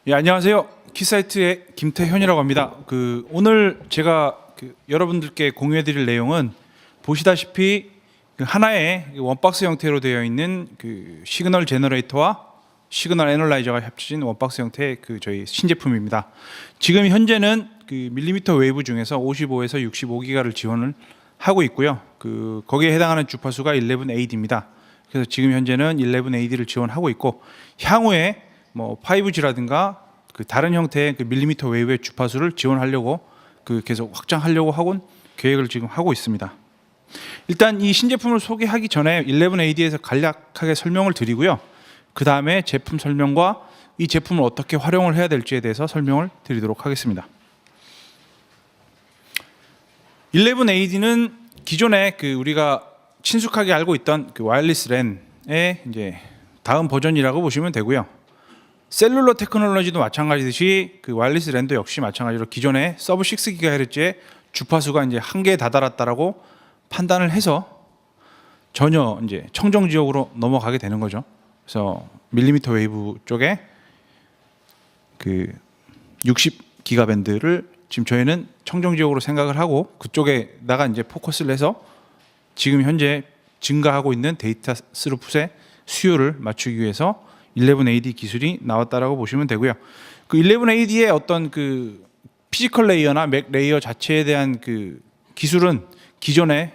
예, 안녕하세요. 키사이트의 김태현이라고 합니다. 오늘 제가 여러분들께 공유해드릴 내용은 보시다시피 하나의 원박스 형태로 되어 있는 시그널 제너레이터와 시그널 애널라이저가 합쳐진 원박스 형태의 저희 신제품입니다. 지금 현재는 밀리미터 웨이브 중에서 55에서 65기가를 지원을 하고 있고요. 거기에 해당하는 주파수가 11AD입니다. 그래서 지금 현재는 11AD를 지원하고 있고, 향후에 5G라든가 다른 형태의 밀리미터 웨이브의 주파수를 지원하려고 계속 확장하려고 하고 계획을 지금 하고 있습니다. 일단 이 신제품을 소개하기 전에 11AD에서 간략하게 설명을 드리고요. 그 다음에 제품 설명과 이 제품을 어떻게 활용을 해야 될지에 대해서 설명을 드리도록 하겠습니다. 11AD는 기존에 우리가 친숙하게 알고 있던 와이어리스 랜의 이제 다음 버전이라고 보시면 되고요. 셀룰러 테크놀로지도 마찬가지듯이 와이어리스 랜도 역시 마찬가지로 기존의 서브 6GHz의 주파수가 이제 한계에 다다랐다라고 판단을 해서 전혀 이제 청정 지역으로 넘어가게 되는 거죠. 그래서 밀리미터 웨이브 쪽에 60기가 밴드를 지금 저희는 청정 지역으로 생각을 하고 그쪽에다가 이제 포커스를 해서 지금 현재 증가하고 있는 데이터 스루풋의 수요를 맞추기 위해서 11AD 기술이 나왔다라고 보시면 되고요. 11AD의 어떤 피지컬 레이어나 맥 레이어 자체에 대한 기술은 기존의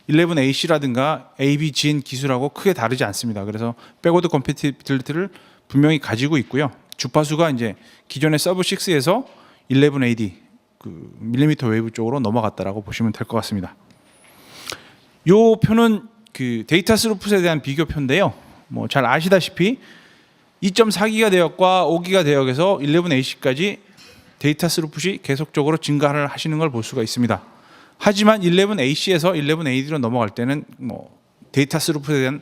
11AC라든가 ABGN 기술하고 크게 다르지 않습니다. 그래서 백워드 컴패티빌리티를 분명히 가지고 있고요. 주파수가 이제 기존의 서브 6에서 11AD 밀리미터 웨이브 쪽으로 넘어갔다라고 보시면 될 것 같습니다. 이 표는 데이터 스루풋에 대한 비교표인데요. 잘 아시다시피 2.4기가 대역과 5기가 대역에서 11AC까지 데이터 스루풋이 계속적으로 증가를 하시는 걸 볼 수가 있습니다. 하지만 11AC에서 11AD로 넘어갈 때는 데이터 스루풋에 대한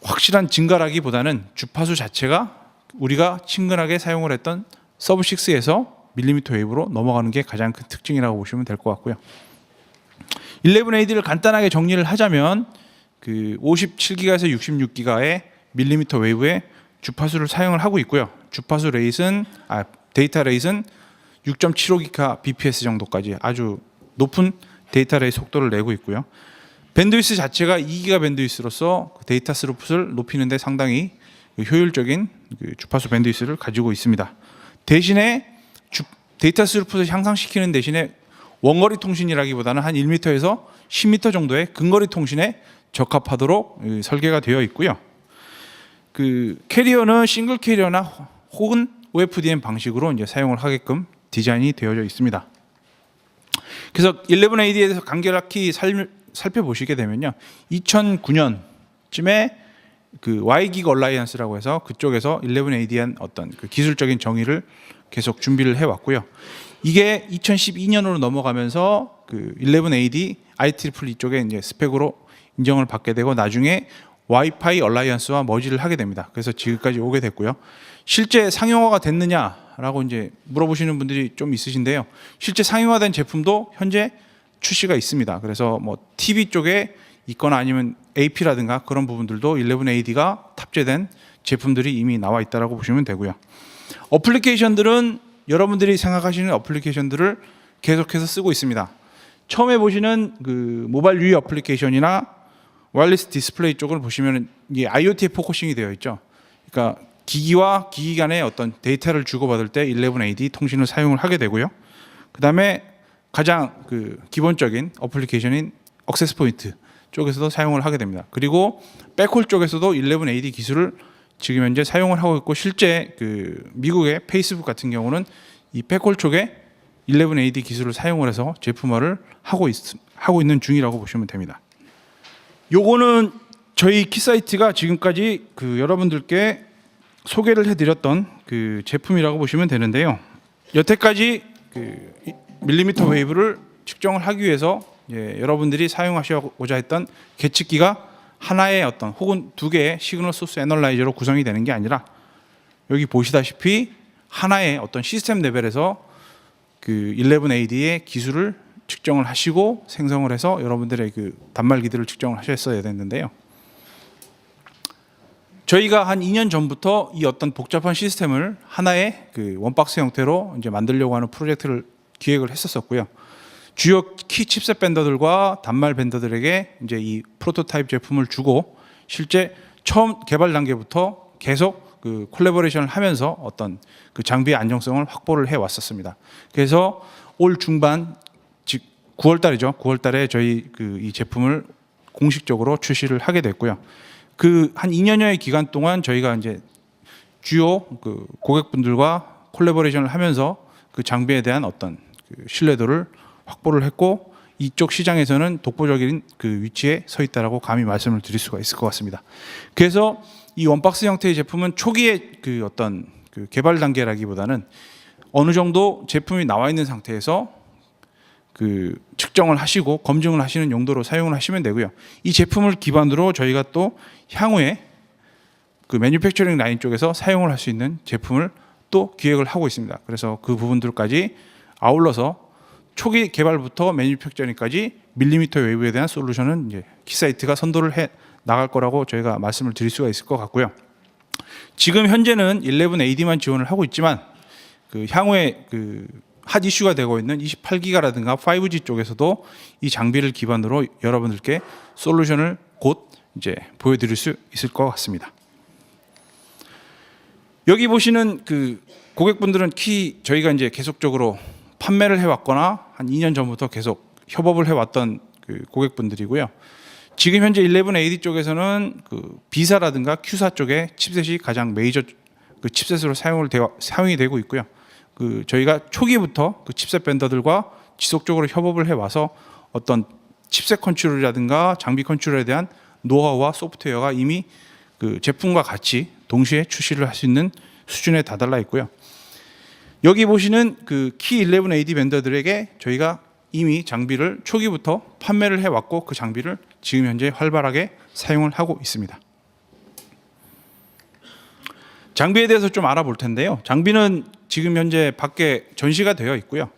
확실한 증가라기보다는 주파수 자체가 우리가 친근하게 사용을 했던 서브 6에서 밀리미터 웨이브로 넘어가는 게 가장 큰 특징이라고 보시면 될 것 같고요. 11AD를 간단하게 정리를 하자면 57기가에서 66기가의 밀리미터 웨이브의 주파수를 사용을 하고 있고요. 주파수 레이트는 데이터 레이트는 6.75기가 bps 정도까지 아주 높은 데이터 레이트 속도를 내고 있고요. 밴드위스 자체가 2기가 밴드위스로서 데이터 스루풋을 높이는 데 상당히 효율적인 주파수 밴드위스를 가지고 있습니다. 대신에 데이터 스루풋을 향상시키는 대신에 원거리 통신이라기보다는 한 1m에서 10m 정도의 근거리 통신에 적합하도록 설계가 되어 있고요. 캐리어는 싱글 캐리어나 혹은 OFDM 방식으로 이제 사용을 하게끔 디자인이 되어져 있습니다. 그래서 11AD에 대해서 간략히 살펴보시게 되면요, 2009년쯤에 Y기가 얼라이언스라고 해서 그쪽에서 11AD한 어떤 기술적인 정의를 계속 준비를 해왔고요. 이게 2012년으로 넘어가면서 11AD IEEE 쪽에 이제 스펙으로 인정을 받게 되고 나중에 와이파이 얼라이언스와 머지를 하게 됩니다. 그래서 지금까지 오게 됐고요. 실제 상용화가 됐느냐라고 이제 물어보시는 분들이 좀 있으신데요. 실제 상용화된 제품도 현재 출시가 있습니다. 그래서 TV 쪽에 있거나 아니면 AP라든가 그런 부분들도 11AD가 탑재된 제품들이 이미 나와 있다라고 보시면 되고요. 어플리케이션들은 여러분들이 생각하시는 어플리케이션들을 계속해서 쓰고 있습니다. 처음에 보시는 모바일 유의 어플리케이션이나 와이어리스 디스플레이 쪽을 보시면 이게 IoT에 포커싱이 되어 있죠. 그러니까 기기와 기기 간의 어떤 데이터를 주고받을 때 11AD 통신을 사용을 하게 되고요. 그 다음에 가장 기본적인 어플리케이션인 액세스 포인트 쪽에서도 사용을 하게 됩니다. 그리고 백홀 쪽에서도 11AD 기술을 지금 현재 사용을 하고 있고, 실제 미국의 페이스북 같은 경우는 이 백홀 쪽에 11AD 기술을 사용을 해서 제품화를 하고 있는 중이라고 보시면 됩니다. 요거는 저희 키사이트가 지금까지 여러분들께 소개를 해드렸던 제품이라고 보시면 되는데요. 여태까지 밀리미터 웨이브를 측정을 하기 위해서 여러분들이 사용하시고자 했던 계측기가 하나의 어떤 혹은 두 개의 시그널 소스 애널라이저로 구성이 되는 게 아니라 여기 보시다시피 하나의 어떤 시스템 레벨에서 11AD의 기술을 측정을 하시고 생성을 해서 여러분들의 단말기들을 측정을 하셨어야 됐는데요. 저희가 한 2년 전부터 이 어떤 복잡한 시스템을 하나의 그 원박스 형태로 이제 만들려고 하는 프로젝트를 기획을 했었었고요. 주요 키 칩셋 벤더들과 단말 벤더들에게 이제 이 프로토타입 제품을 주고 실제 처음 개발 단계부터 계속 그 콜래보레이션을 하면서 어떤 그 장비의 안정성을 확보를 해 왔었습니다. 그래서 올 중반 즉 9월 달이죠. 9월 달에 저희 그 이 제품을 공식적으로 출시를 하게 됐고요. 그 한 2년여의 기간 동안 저희가 이제 주요 그 고객분들과 콜래보레이션을 하면서 그 장비에 대한 어떤 그 신뢰도를 확보를 했고 이쪽 시장에서는 독보적인 그 위치에 서 있다라고 감히 말씀을 드릴 수가 있을 것 같습니다. 그래서 이 원박스 형태의 제품은 초기에 그 어떤 그 개발 단계라기보다는 어느 정도 제품이 나와 있는 상태에서 그 측정을 하시고 검증을 하시는 용도로 사용을 하시면 되고요. 이 제품을 기반으로 저희가 또 향후에 그 매뉴팩처링 라인 쪽에서 사용을 할 수 있는 제품을 또 기획을 하고 있습니다. 그래서 그 부분들까지 아울러서 초기 개발부터 매뉴팩처링까지 밀리미터 웨이브에 대한 솔루션은 이제 키사이트가 선도를 해 나갈 거라고 저희가 말씀을 드릴 수가 있을 것 같고요. 지금 현재는 11AD만 지원을 하고 있지만 그 향후에 그 핫 이슈가 되고 있는 28기가라든가 5G 쪽에서도 이 장비를 기반으로 여러분들께 솔루션을 곧 이제 보여드릴 수 있을 것 같습니다. 여기 보시는 그 고객분들은 저희가 이제 계속적으로 판매를 해왔거나 한 2년 전부터 계속 협업을 해왔던 그 고객분들이고요. 지금 현재 11AD 쪽에서는 그 B사라든가 Q사 쪽에 칩셋이 가장 메이저 그 칩셋으로 사용이 되고 있고요. 그 저희가 초기부터 그 칩셋 벤더들과 지속적으로 협업을 해와서 어떤 칩셋 컨트롤이라든가 장비 컨트롤에 대한 노하우와 소프트웨어가 이미 그 제품과 같이 동시에 출시를 할 수 있는 수준에 다달라 있고요. 여기 보시는 그 키 11AD 벤더들에게 저희가 이미 장비를 초기부터 판매를 해왔고 그 장비를 지금 현재 활발하게 사용을 하고 있습니다. 장비에 대해서 좀 알아볼 텐데요. 장비는 지금 현재 밖에 전시가 되어 있고요.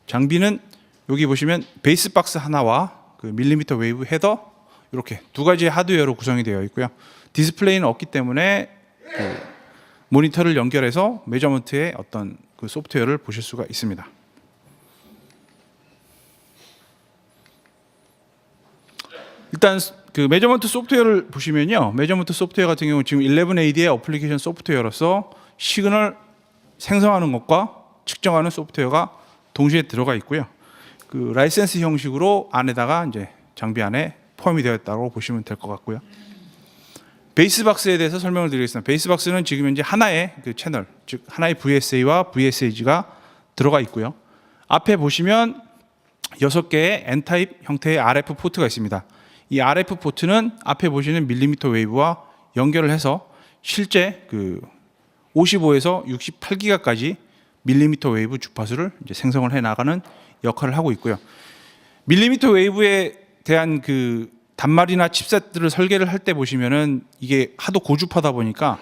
장비는 여기 보시면 베이스 박스 하나와 그 밀리미터 웨이브 헤더 이렇게 두 가지의 하드웨어로 구성이 되어 있고요. 디스플레이는 없기 때문에 그 모니터를 연결해서 메저먼트의 어떤 그 소프트웨어를 보실 수가 있습니다. 일단 그 메저먼트 소프트웨어를 보시면요. 메저먼트 소프트웨어 같은 경우 지금 11AD의 어플리케이션 소프트웨어로서 시그널 생성하는 것과 측정하는 소프트웨어가 동시에 들어가 있고요. 그 라이센스 형식으로 안에다가 이제 장비 안에 포함이 되어 있다고 보시면 될 것 같고요. 베이스박스에 대해서 설명을 드리겠습니다. 베이스박스는 지금 현재 하나의 그 채널, 즉 하나의 VSA와 VSAG가 들어가 있고요. 앞에 보시면 6개의 N-타입 형태의 RF 포트가 있습니다. 이 RF 포트는 앞에 보시는 밀리미터 웨이브와 연결을 해서 실제 그 55에서 68기가까지 밀리미터 웨이브 주파수를 이제 생성을 해 나가는 역할을 하고 있고요. 밀리미터 웨이브에 대한 그 단말이나 칩셋들을 설계를 할 때 보시면은 이게 하도 고주파다 보니까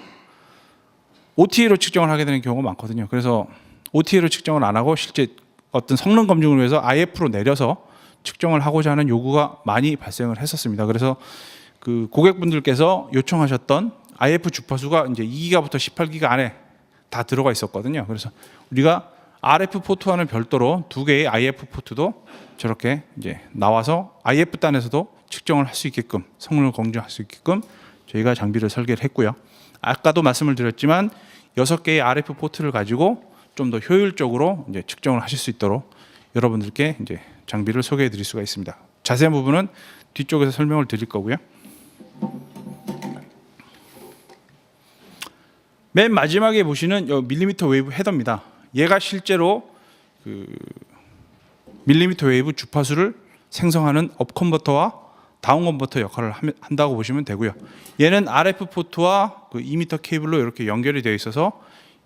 OTA로 측정을 하게 되는 경우가 많거든요. 그래서 OTA로 측정을 안 하고 실제 어떤 성능 검증을 위해서 IF로 내려서 측정을 하고자 하는 요구가 많이 발생을 했었습니다. 그래서 그 고객분들께서 요청하셨던 IF 주파수가 이제 2기가부터 18기가 안에 다 들어가 있었거든요. 그래서 우리가 RF 포트와는 별도로 2개의 IF 포트도 저렇게 이제 나와서 IF 단에서도 측정을 할 수 있게끔 성능을 검증할 수 있게끔 저희가 장비를 설계를 했고요. 아까도 말씀을 드렸지만 6개의 RF 포트를 가지고 좀 더 효율적으로 이제 측정을 하실 수 있도록 여러분들께 이제 장비를 소개해 드릴 수가 있습니다. 자세한 부분은 뒤쪽에서 설명을 드릴 거고요. 맨 마지막에 보시는 밀리미터 웨이브 헤더입니다. 얘가 실제로 그 밀리미터 웨이브 주파수를 생성하는 업 컨버터와 다운 컨버터 역할을 한다고 보시면 되고요. 얘는 RF 포트와 그 2m 케이블로 이렇게 연결이 되어 있어서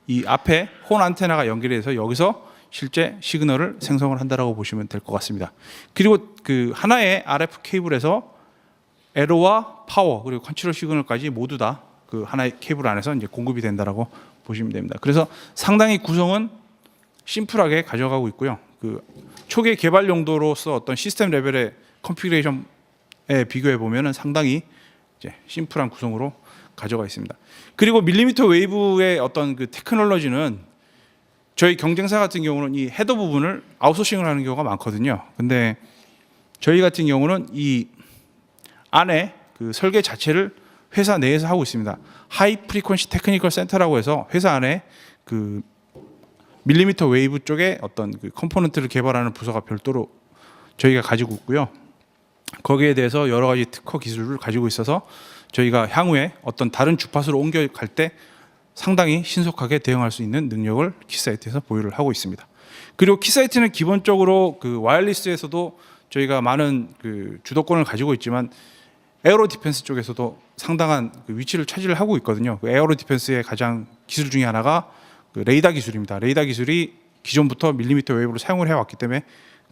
이 앞에 혼 안테나가 연결이 돼서 여기서 실제 시그널을 생성을 한다라고 보시면 될 것 같습니다. 그리고 그 하나의 RF 케이블에서 에러와 파워 그리고 컨트롤 시그널까지 모두 다 그 하나의 케이블 안에서 이제 공급이 된다라고 보시면 됩니다. 그래서 상당히 구성은 심플하게 가져가고 있고요. 그 초기 개발 용도로서 어떤 시스템 레벨의 컨피그레이션에 비교해 보면은 상당히 이제 심플한 구성으로 가져가 있습니다. 그리고 밀리미터 웨이브의 어떤 그 테크놀로지는 저희 경쟁사 같은 경우는 이 헤더 부분을 아웃소싱을 하는 경우가 많거든요. 근데 저희 같은 경우는 이 안에 그 설계 자체를 회사 내에서 하고 있습니다. 하이 프리퀀시 테크니컬 센터라고 해서 회사 안에 그 밀리미터 웨이브 쪽에 어떤 그 컴포넌트를 개발하는 부서가 별도로 저희가 가지고 있고요. 거기에 대해서 여러 가지 특허 기술을 가지고 있어서 저희가 향후에 어떤 다른 주파수로 옮겨갈 때 상당히 신속하게 대응할 수 있는 능력을 키사이트에서 보유를 하고 있습니다. 그리고 키사이트는 기본적으로 그 와이어리스에서도 저희가 많은 그 주도권을 가지고 있지만 에어로 디펜스 쪽에서도 상당한 그 위치를 차지를 하고 있거든요. 그 에어로 디펜스의 가장 기술 중에 하나가 그 레이더 기술입니다. 레이더 기술이 기존부터 밀리미터 웨이브로 사용을 해왔기 때문에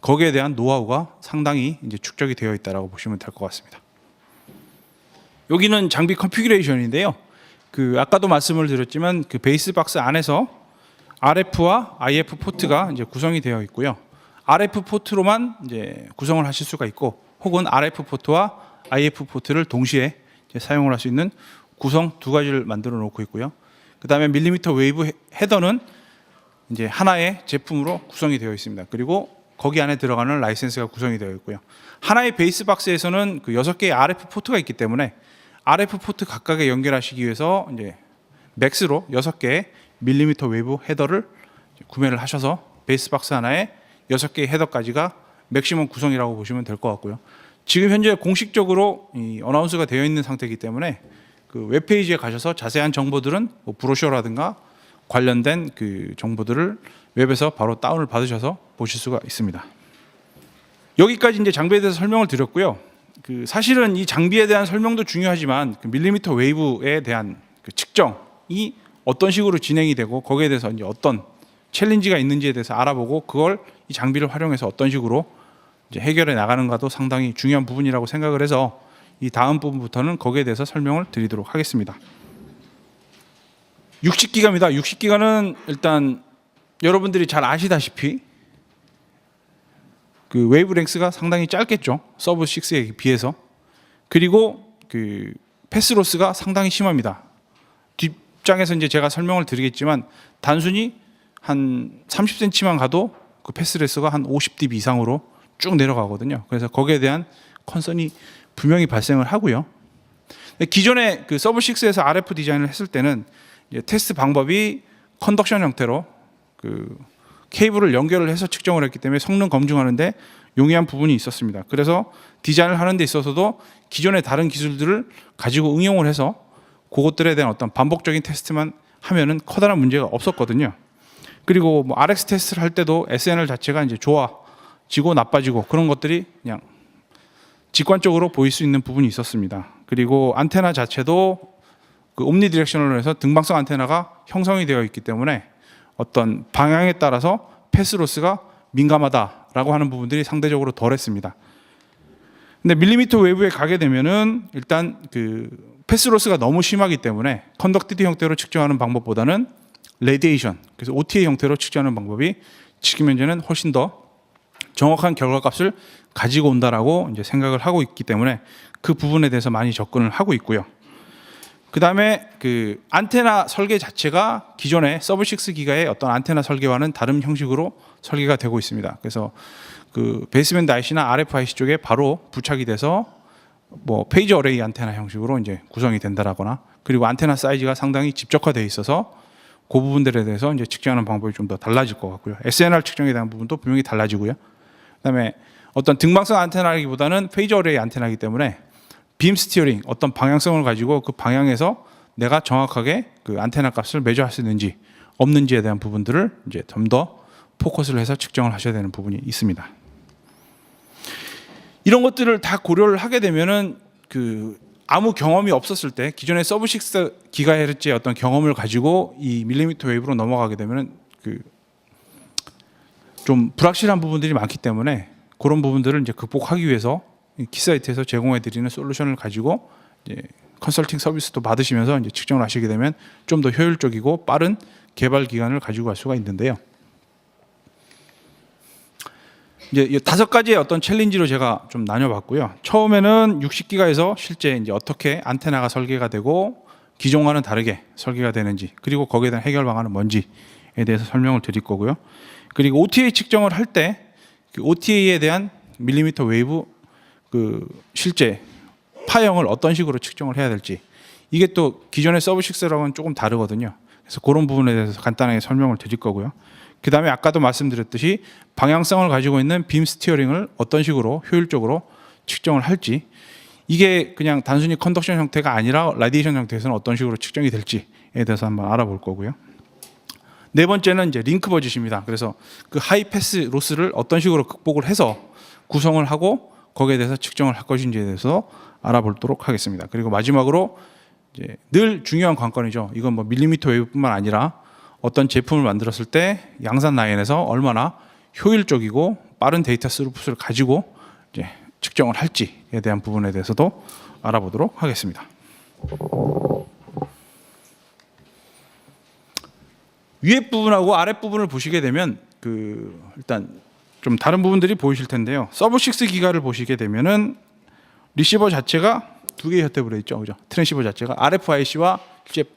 거기에 대한 노하우가 상당히 이제 축적이 되어 있다라고 보시면 될 것 같습니다. 여기는 장비 컨피규레이션인데요. 그 아까도 말씀을 드렸지만 그 베이스 박스 안에서 RF와 IF 포트가 이제 구성이 되어 있고요. RF 포트로만 이제 구성을 하실 수가 있고, 혹은 RF 포트와 IF 포트를 동시에 이제 사용을 할 수 있는 구성 두 가지를 만들어 놓고 있고요. 그 다음에 밀리미터 웨이브 헤더는 이제 하나의 제품으로 구성이 되어 있습니다. 그리고 거기 안에 들어가는 라이센스가 구성이 되어 있고요. 하나의 베이스 박스에서는 그 6개의 RF 포트가 있기 때문에 RF 포트 각각에 연결하시기 위해서 이제 맥스로 6개의 밀리미터 웨이브 헤더를 구매를 하셔서 베이스 박스 하나에 6개의 헤더까지가 맥시멈 구성이라고 보시면 될 것 같고요. 지금 현재 공식적으로 이 어나운스가 되어 있는 상태이기 때문에 그 웹페이지에 가셔서 자세한 정보들은 뭐 브로셔라든가 관련된 그 정보들을 웹에서 바로 다운을 받으셔서 보실 수가 있습니다. 여기까지 이제 장비에 대해서 설명을 드렸고요. 그 사실은 이 장비에 대한 설명도 중요하지만 그 밀리미터 웨이브에 대한 그 측정이 어떤 식으로 진행이 되고 거기에 대해서 이제 어떤 챌린지가 있는지에 대해서 알아보고 그걸 이 장비를 활용해서 어떤 식으로 이제 해결해 나가는가도 상당히 중요한 부분이라고 생각을 해서 이 다음 부분부터는 거기에 대해서 설명을 드리도록 하겠습니다. 60기가입니다. 60기가는 일단 여러분들이 잘 아시다시피 그 웨이브랭스가 상당히 짧겠죠. 서브 6에 비해서. 그리고 그 패스로스가 상당히 심합니다. 뒷장에서 이제 제가 설명을 드리겠지만 단순히 한 30cm만 가도 그 패스로스가 한 50dB 이상으로 쭉 내려가거든요. 그래서 거기에 대한 컨선이 분명히 발생을 하고요. 기존에 그 서브 6에서 RF 디자인을 했을 때는 이제 테스트 방법이 컨덕션 형태로 그 케이블을 연결을 해서 측정을 했기 때문에 성능 검증하는데 용이한 부분이 있었습니다. 그래서 디자인을 하는 데 있어서도 기존의 다른 기술들을 가지고 응용을 해서 그것들에 대한 어떤 반복적인 테스트만 하면은 커다란 문제가 없었거든요. 그리고 뭐 RX 테스트를 할 때도 SNR 자체가 이제 좋아지고 나빠지고 그런 것들이 그냥 직관적으로 보일 수 있는 부분이 있었습니다. 그리고 안테나 자체도 그 옴니 디렉셔널로 해서 등방성 안테나가 형성이 되어 있기 때문에 어떤 방향에 따라서 패스로스가 민감하다라고 하는 부분들이 상대적으로 덜했습니다. 근데 밀리미터 웨이브에 가게 되면은 일단 그 패스로스가 너무 심하기 때문에 컨덕티드 형태로 측정하는 방법보다는 레디에이션, 그래서 OTA 형태로 측정하는 방법이 지금 현재는 훨씬 더 정확한 결과값을 가지고 온다라고 이제 생각을 하고 있기 때문에 그 부분에 대해서 많이 접근을 하고 있고요. 그 다음에 그 안테나 설계 자체가 기존의 서브 6기가의 어떤 안테나 설계와는 다른 형식으로 설계가 되고 있습니다. 그래서 그 베이스밴드 IC나 RFIC 쪽에 바로 부착이 돼서 뭐 페이지 어레이 안테나 형식으로 이제 구성이 된다라거나, 그리고 안테나 사이즈가 상당히 집적화되어 있어서 그 부분들에 대해서 이제 측정하는 방법이 좀 더 달라질 것 같고요. SNR 측정에 대한 부분도 분명히 달라지고요. 그다음에 어떤 등방성 안테나라기보다는 페이지 어레이 안테나이기 때문에 빔 스티어링, 어떤 방향성을 가지고 그 방향에서 내가 정확하게 그 안테나 값을 매주할 수 있는지 없는지에 대한 부분들을 이제 좀 더 포커스를 해서 측정을 하셔야 되는 부분이 있습니다. 이런 것들을 다 고려를 하게 되면은 그 아무 경험이 없었을 때 기존의 서브 6 기가헤르츠의 어떤 경험을 가지고 이 밀리미터 웨이브로 넘어가게 되면은 그 좀 불확실한 부분들이 많기 때문에 그런 부분들을 이제 극복하기 위해서 키사이트에서 제공해 드리는 솔루션을 가지고 이제 컨설팅 서비스도 받으시면서 이제 측정을 하시게 되면 좀 더 효율적이고 빠른 개발 기간을 가지고 갈 수가 있는데요. 이제 5가지의 어떤 챌린지로 제가 좀 나눠봤고요. 처음에는 60기가에서 실제 이제 어떻게 안테나가 설계가 되고 기존과는 다르게 설계가 되는지, 그리고 거기에 대한 해결 방안은 뭔지에 대해서 설명을 드릴 거고요. 그리고 OTA 측정을 할 때 그 OTA에 대한 밀리미터 웨이브 그 실제 파형을 어떤 식으로 측정을 해야 될지, 이게 또 기존의 서브6라고는 조금 다르거든요. 그래서 그런 부분에 대해서 간단하게 설명을 드릴 거고요. 그 다음에 아까도 말씀드렸듯이 방향성을 가지고 있는 빔 스티어링을 어떤 식으로 효율적으로 측정을 할지, 이게 그냥 단순히 컨덕션 형태가 아니라 라디에이션 형태에서는 어떤 식으로 측정이 될지에 대해서 한번 알아볼 거고요. 네 번째는 이제 링크 버짓입니다. 그래서 그 하이 패스 로스를 어떤 식으로 극복을 해서 구성을 하고 거기에 대해서 측정을 할 것인지에 대해서 알아보도록 하겠습니다. 그리고 마지막으로 이제 늘 중요한 관건이죠. 이건 뭐 밀리미터 웨이브뿐만 아니라 어떤 제품을 만들었을 때 양산 라인에서 얼마나 효율적이고 빠른 데이터 스루풋을 가지고 이제 측정을 할지에 대한 부분에 대해서도 알아보도록 하겠습니다. 위에 부분하고 아랫 부분을 보시게 되면 일단 좀 다른 부분들이 보이실 텐데요. 서브6 기가를 보시게 되면은 리시버 자체가 두 개의 혈탭으로 있죠, 그죠? 트랜시버 자체가 RFIC와 실제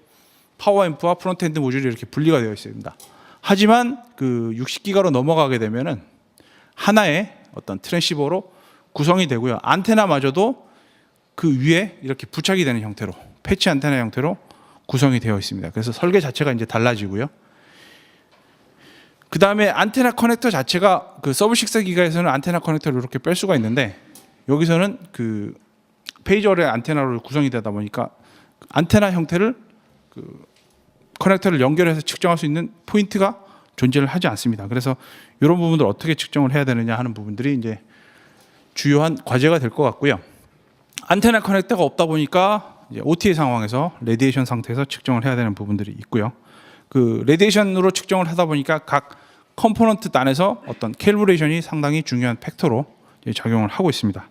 파워앰프와 프론트엔드 모듈이 이렇게 분리가 되어 있습니다. 하지만 그 60기가로 넘어가게 되면은 하나의 어떤 트랜시버로 구성이 되고요. 안테나마저도 그 위에 이렇게 부착이 되는 형태로, 패치 안테나 형태로 구성이 되어 있습니다. 그래서 설계 자체가 이제 달라지고요. 그 다음에 안테나 커넥터 자체가 그 서브6 기가에서는 안테나 커넥터를 이렇게 뺄 수가 있는데, 여기서는 그 페이저의 안테나로 구성이 되다 보니까 안테나 형태를 그 커넥터를 연결해서 측정할 수 있는 포인트가 존재를 하지 않습니다. 그래서 이런 부분들 어떻게 측정을 해야 되느냐 하는 부분들이 이제 주요한 과제가 될 것 같고요. 안테나 커넥터가 없다 보니까 이제 OTA 상황에서 레디에이션 상태에서 측정을 해야 되는 부분들이 있고요. 그 레디에이션으로 측정을 하다 보니까 각 컴포넌트 단에서 어떤 캘리브레이션이 상당히 중요한 팩터로 작용을 하고 있습니다.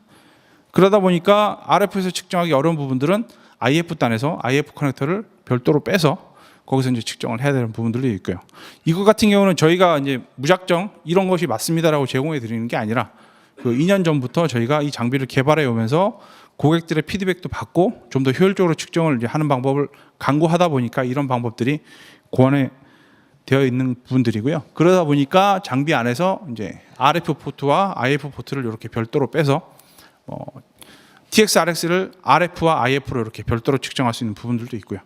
그러다 보니까 RF에서 측정하기 어려운 부분들은 IF 단에서 IF 커넥터를 별도로 빼서 거기서 이제 측정을 해야 되는 부분들도 있고요. 이거 같은 경우는 저희가 이제 무작정 이런 것이 맞습니다라고 제공해 드리는 게 아니라 그 2년 전부터 저희가 이 장비를 개발해 오면서 고객들의 피드백도 받고 좀 더 효율적으로 측정을 이제 하는 방법을 강구하다 보니까 이런 방법들이 고안에 되어 있는 부분들이고요. 그러다 보니까 장비 안에서 이제 RF 포트와 IF 포트를 이렇게 별도로 빼서 TX-RX를 RF와 IF로 이렇게 별도로 측정할 수 있는 부분들도 있고요.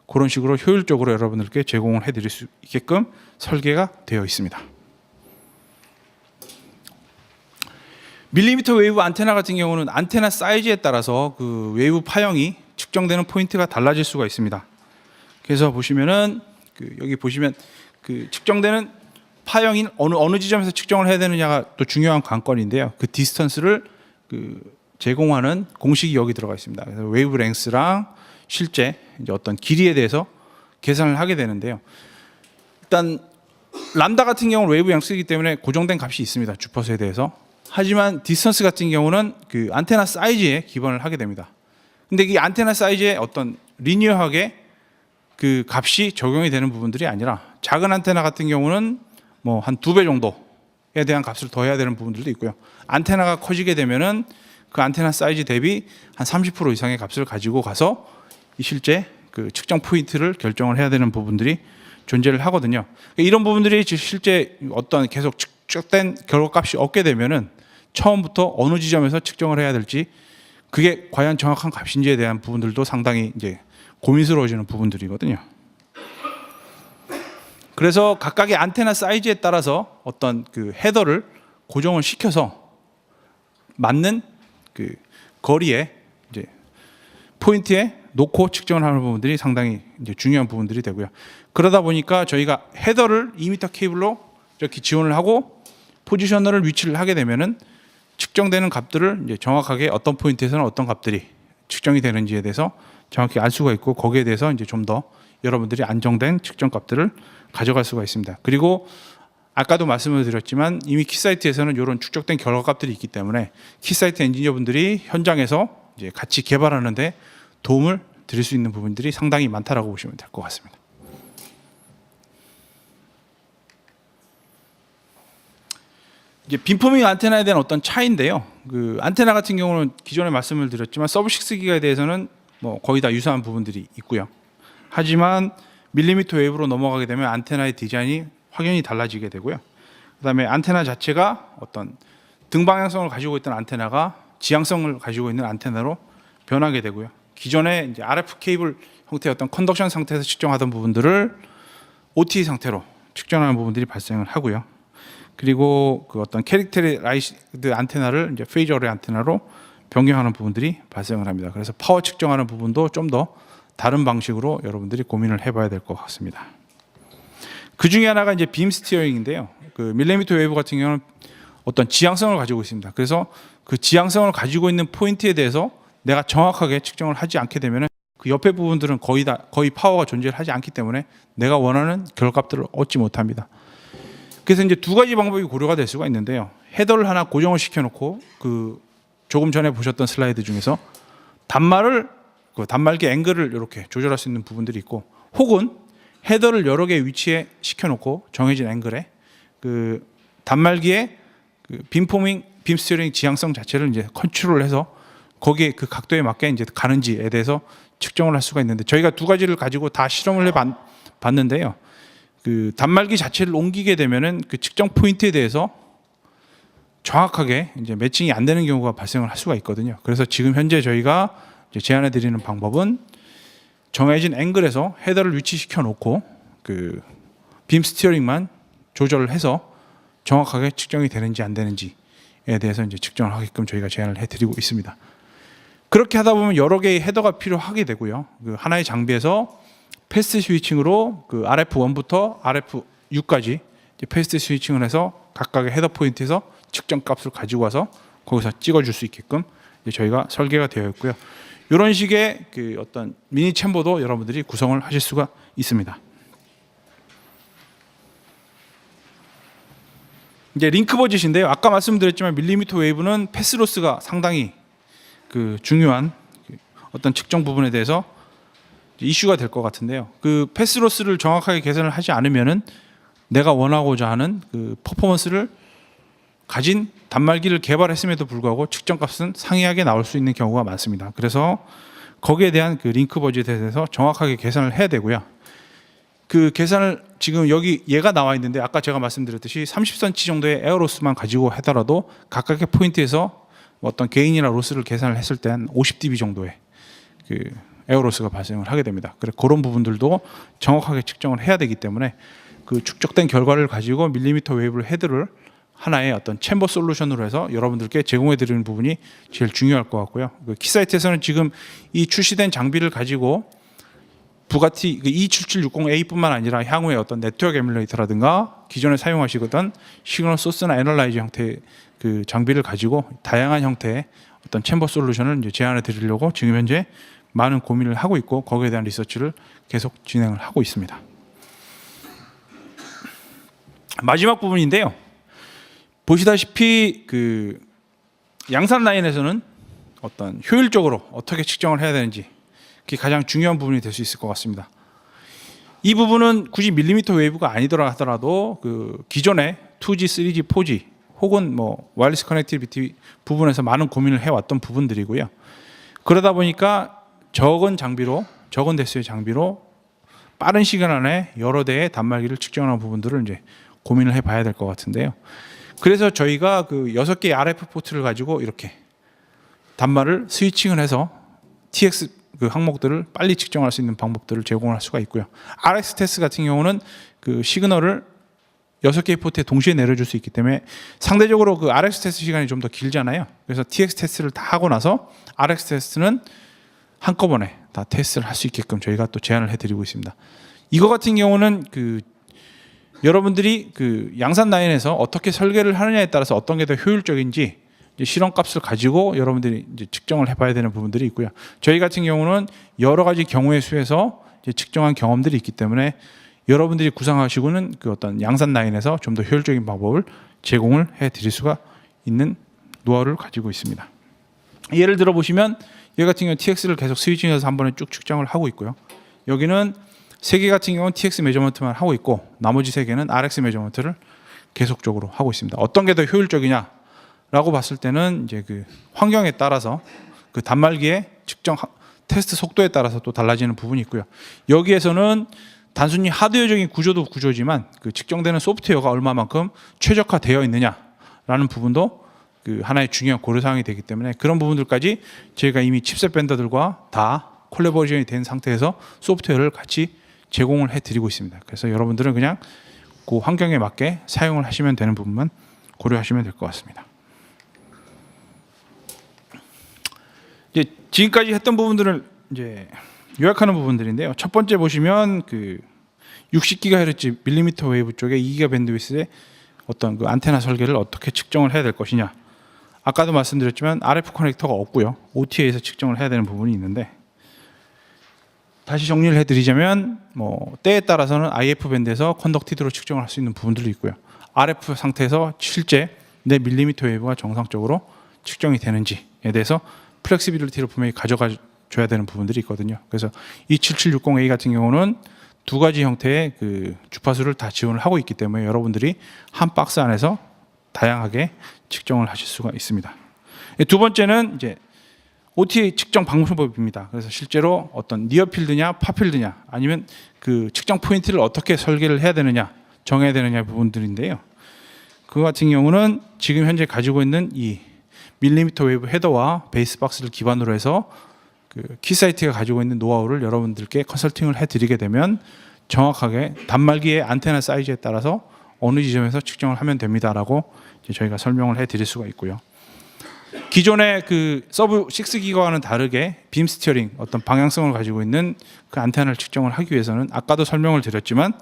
그런 식으로 효율적으로 여러분들께 제공을 해드릴 수 있게끔 설계가 되어 있습니다. 밀리미터 웨이브 안테나 같은 경우는 안테나 사이즈에 따라서 그 웨이브 파형이 측정되는 포인트가 달라질 수가 있습니다. 그래서 보시면은 여기 보시면 그 측정되는 파형인 어느 지점에서 측정을 해야 되느냐가 또 중요한 관건인데요. 그 디스턴스를 제공하는 공식이 여기 들어가 있습니다. 그래서 웨이브 랭스랑 실제 이제 어떤 길이에 대해서 계산을 하게 되는데요. 일단 람다 같은 경우는 웨이브 랭스이기 때문에 고정된 값이 있습니다. 주퍼스에 대해서. 하지만 디스턴스 같은 경우는 그 안테나 사이즈에 기반을 하게 됩니다. 근데 이 안테나 사이즈에 어떤 리니어하게 그 값이 적용이 되는 부분들이 아니라 작은 안테나 같은 경우는 뭐 한 2배 정도에 대한 값을 더해야 되는 부분들도 있고요. 안테나가 커지게 되면은 그 안테나 사이즈 대비 한 30% 이상의 값을 가지고 가서 이 실제 그 측정 포인트를 결정을 해야 되는 부분들이 존재를 하거든요. 이런 부분들이 실제 어떤 계속 측정된 결과값이 없게 되면은 처음부터 어느 지점에서 측정을 해야 될지, 그게 과연 정확한 값인지에 대한 부분들도 상당히 이제 고민스러워지는 부분들이거든요. 그래서 각각의 안테나 사이즈에 따라서 어떤 그 헤더를 고정을 시켜서 맞는 그 거리에 이제 포인트에 놓고 측정을 하는 부분들이 상당히 이제 중요한 부분들이 되고요. 그러다 보니까 저희가 헤더를 2m 케이블로 이렇게 지원을 하고 포지셔너를 위치를 하게 되면은 측정되는 값들을 이제 정확하게 어떤 포인트에서는 어떤 값들이 측정이 되는지에 대해서 정확히 알 수가 있고, 거기에 대해서 이제 좀 더 여러분들이 안정된 측정 값들을 가져갈 수가 있습니다. 그리고 아까도 말씀을 드렸지만 이미 키사이트에서는 이런 축적된 결과 값들이 있기 때문에 키사이트 엔지니어분들이 현장에서 이제 같이 개발하는데 도움을 드릴 수 있는 부분들이 상당히 많다라고 보시면 될 것 같습니다. 이제 빔포밍 안테나에 대한 어떤 차이인데요. 그 안테나 같은 경우는 기존에 말씀을 드렸지만 서브6 기가에 대해서는 뭐 거의 다 유사한 부분들이 있고요. 하지만 밀리미터 웨이브로 넘어가게 되면 안테나의 디자인이 확연히 달라지게 되고요. 그다음에 안테나 자체가 어떤 등방향성을 가지고 있던 안테나가 지향성을 가지고 있는 안테나로 변하게 되고요. 기존에 이제 RF 케이블 형태의 어떤 컨덕션 상태에서 측정하던 부분들을 OTA 상태로 측정하는 부분들이 발생을 하고요. 그리고 그 어떤 캐릭터라이즈드 안테나를 이제 페이즈 어레이 안테나로 변경하는 부분들이 발생을 합니다. 그래서 파워 측정하는 부분도 좀 더 다른 방식으로 여러분들이 고민을 해봐야 될 것 같습니다. 그 중에 하나가 이제 빔 스티어링인데요. 그 밀리미터 웨이브 같은 경우는 어떤 지향성을 가지고 있습니다. 그래서 그 지향성을 가지고 있는 포인트에 대해서 내가 정확하게 측정을 하지 않게 되면 그 옆에 부분들은 거의 파워가 존재하지 않기 때문에 내가 원하는 결과값들을 얻지 못합니다. 그래서 이제 두 가지 방법이 고려가 될 수가 있는데요. 헤더를 하나 고정을 시켜놓고 그 조금 전에 보셨던 슬라이드 중에서 그 단말기 앵글을 이렇게 조절할 수 있는 부분들이 있고, 혹은 헤더를 여러 개 위치에 시켜놓고 정해진 앵글에 그 단말기의 그 빔포밍, 빔 스티어링 지향성 자체를 이제 컨트롤해서 거기에 그 각도에 맞게 이제 가는지에 대해서 측정을 할 수가 있는데, 저희가 두 가지를 가지고 다 실험을 해봤는데요. 그 단말기 자체를 옮기게 되면은 그 측정 포인트에 대해서 정확하게 이제 매칭이 안 되는 경우가 발생을 할 수가 있거든요. 그래서 지금 현재 저희가 이제 제안해 드리는 방법은 정해진 앵글에서 헤더를 위치시켜 놓고 그 빔 스티어링만 조절을 해서 정확하게 측정이 되는지 안 되는지에 대해서 이제 측정을 하게끔 저희가 제안을 해드리고 있습니다. 그렇게 하다 보면 여러 개의 헤더가 필요하게 되고요. 그 하나의 장비에서 패스트 스위칭으로 그 RF1부터 RF6까지 패스트 스위칭을 해서 각각의 헤더 포인트에서 측정 값을 가지고 와서 거기서 찍어줄 수 있게끔 저희가 설계가 되어 있고요. 이런 식의 그 어떤 미니 챔버도 여러분들이 구성을 하실 수가 있습니다. 이제 링크 버짓인데요. 아까 말씀드렸지만 밀리미터 웨이브는 패스 로스가 상당히 그 중요한 어떤 측정 부분에 대해서 이슈가 될 것 같은데요. 그 패스 로스를 정확하게 계산을 하지 않으면은 내가 원하고자 하는 그 퍼포먼스를 가진 단말기를 개발했음에도 불구하고 측정값은 상이하게 나올 수 있는 경우가 많습니다. 그래서 거기에 대한 그 링크 버짓에 대해서 정확하게 계산을 해야 되고요. 그 계산을 지금 여기 얘가 나와 있는데, 아까 제가 말씀드렸듯이 30cm 정도의 에어로스만 가지고 하더라도 각각의 포인트에서 어떤 게인이나 로스를 계산을 했을 때 한 50dB 정도의 그 에어로스가 발생을 하게 됩니다. 그래서 그런 부분들도 정확하게 측정을 해야 되기 때문에 그 축적된 결과를 가지고 밀리미터 웨이브 헤드를 하나의 어떤 챔버 솔루션으로 해서 여러분들께 제공해 드리는 부분이 제일 중요할 것 같고요. 그 키사이트에서는 지금 이 출시된 장비를 가지고 부가티 E7760A뿐만 아니라 향후에 어떤 네트워크 에뮬레이터라든가 기존에 사용하시던 시그널 소스나 애널라이저 형태의 그 장비를 가지고 다양한 형태의 어떤 챔버 솔루션을 이제 제안해 드리려고 지금 현재 많은 고민을 하고 있고, 거기에 대한 리서치를 계속 진행을 하고 있습니다. 마지막 부분인데요. 보시다시피 그 양산 라인에서는 어떤 효율적으로 어떻게 측정을 해야 되는지, 그게 가장 중요한 부분이 될 수 있을 것 같습니다. 이 부분은 굳이 밀리미터 웨이브가 아니더라 하더라도 그 기존의 2G, 3G, 4G 혹은 뭐 와이어리스 커넥티비티 부분에서 많은 고민을 해왔던 부분들이고요. 그러다 보니까 적은 대수의 장비로 빠른 시간 안에 여러 대의 단말기를 측정하는 부분들을 이제 고민을 해봐야 될 것 같은데요. 그래서 저희가 그 6개의 RF 포트를 가지고 이렇게 단말을 스위칭을 해서 TX 그 항목들을 빨리 측정할 수 있는 방법들을 제공할 수가 있고요. RX 테스트 같은 경우는 그 시그널을 6개의 포트에 동시에 내려줄 수 있기 때문에 상대적으로 그 RX 테스트 시간이 좀 더 길잖아요. 그래서 TX 테스트를 다 하고 나서 RX 테스트는 한꺼번에 다 테스트를 할 수 있게끔 저희가 또 제안을 해드리고 있습니다. 이거 같은 경우는 그 여러분들이 그 양산 라인에서 어떻게 설계를 하느냐에 따라서 어떤 게 더 효율적인지 실험값을 가지고 여러분들이 이제 측정을 해봐야 되는 부분들이 있고요. 저희 같은 경우는 여러 가지 경우의 수에서 이제 측정한 경험들이 있기 때문에 여러분들이 구상하시고는 그 어떤 양산 라인에서 좀 더 효율적인 방법을 제공을 해드릴 수가 있는 노하우를 가지고 있습니다. 예를 들어 보시면 얘 같은 경우는 TX를 계속 스위칭해서 한 번에 쭉 측정을 하고 있고요. 여기는 3개 같은 경우는 TX 메저먼트만 하고 있고 나머지 3개는 RX 메저먼트를 계속적으로 하고 있습니다. 어떤 게 더 효율적이냐라고 봤을 때는 이제 그 환경에 따라서 그 단말기의 측정 테스트 속도에 따라서 또 달라지는 부분이 있고요. 여기에서는 단순히 하드웨어적인 구조도 구조지만 그 측정되는 소프트웨어가 얼마만큼 최적화되어 있느냐라는 부분도 그 하나의 중요한 고려사항이 되기 때문에 그런 부분들까지 저희가 이미 칩셋 벤더들과 다 콜라보레이션이 된 상태에서 소프트웨어를 같이 제공을 해드리고 있습니다. 그래서 여러분들은 그냥 그 환경에 맞게 사용을 하시면 되는 부분만 고려하시면 될 것 같습니다. 이제 지금까지 했던 부분들을 이제 요약하는 부분들인데요. 첫 번째 보시면 그 60GHz 밀리미터 웨이브 쪽에 2기가 밴드위스의 어떤 그 안테나 설계를 어떻게 측정을 해야 될 것이냐. 아까도 말씀드렸지만 RF 커넥터가 없고요. OTA에서 측정을 해야 되는 부분이 있는데 다시 정리를 해드리자면 뭐 때에 따라서는 IF 밴드에서 컨덕티드로 측정을 할 수 있는 부분들도 있고요. RF 상태에서 실제 내 밀리미터 웨이브가 정상적으로 측정이 되는지에 대해서 플렉시빌리티를 분명히 가져가 줘야 되는 부분들이 있거든요. 그래서 이 7760A 같은 경우는 두 가지 형태의 그 주파수를 다 지원을 하고 있기 때문에 여러분들이 한 박스 안에서 다양하게 측정을 하실 수가 있습니다. 두 번째는 이제 OTA 측정 방법입니다. 그래서 실제로 어떤 니어필드냐 파필드냐 아니면 그 측정 포인트를 어떻게 설계를 해야 되느냐 정해야 되느냐 부분들인데요. 그 같은 경우는 지금 현재 가지고 있는 이 밀리미터 웨이브 헤더와 베이스 박스를 기반으로 해서 그 키사이트가 가지고 있는 노하우를 여러분들께 컨설팅을 해드리게 되면 정확하게 단말기의 안테나 사이즈에 따라서 어느 지점에서 측정을 하면 됩니다라고 이제 저희가 설명을 해드릴 수가 있고요. 기존의 그 서브 6기가와는 다르게 빔 스티어링 어떤 방향성을 가지고 있는 그 안테나를 측정을 하기 위해서는 아까도 설명을 드렸지만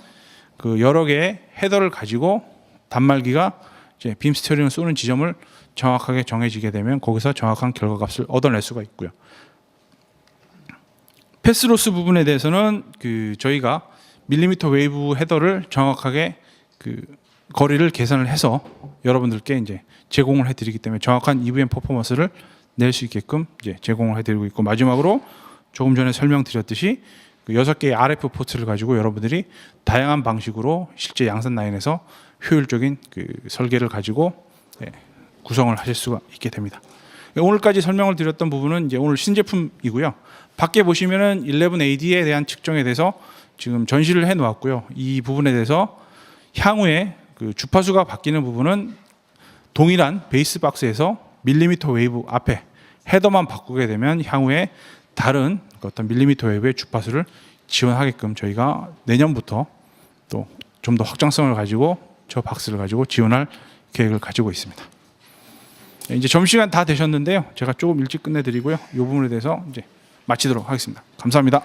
그 여러 개의 헤더를 가지고 단말기가 이제 빔 스티어링을 쏘는 지점을 정확하게 정해지게 되면 거기서 정확한 결과값을 얻어낼 수가 있고요. 패스로스 부분에 대해서는 그 저희가 밀리미터 웨이브 헤더를 정확하게 그 거리를 계산을 해서 여러분들께 이제 제공을 해드리기 때문에 정확한 EVM 퍼포먼스를 낼 수 있게끔 이제 제공을 해드리고 있고 마지막으로 조금 전에 설명드렸듯이 그 6개의 RF 포트를 가지고 여러분들이 다양한 방식으로 실제 양산 라인에서 효율적인 그 설계를 가지고 구성을 하실 수가 있게 됩니다. 오늘까지 설명을 드렸던 부분은 이제 오늘 신제품이고요. 밖에 보시면은 11AD에 대한 측정에 대해서 지금 전시를 해 놓았고요. 이 부분에 대해서 향후에 그 주파수가 바뀌는 부분은 동일한 베이스 박스에서 밀리미터 웨이브 앞에 헤더만 바꾸게 되면 향후에 다른 어떤 밀리미터 웨이브의 주파수를 지원하게끔 저희가 내년부터 또 좀 더 확장성을 가지고 저 박스를 가지고 지원할 계획을 가지고 있습니다. 이제 점심시간 다 되셨는데요. 제가 조금 일찍 끝내드리고요. 이 부분에 대해서 이제 마치도록 하겠습니다. 감사합니다.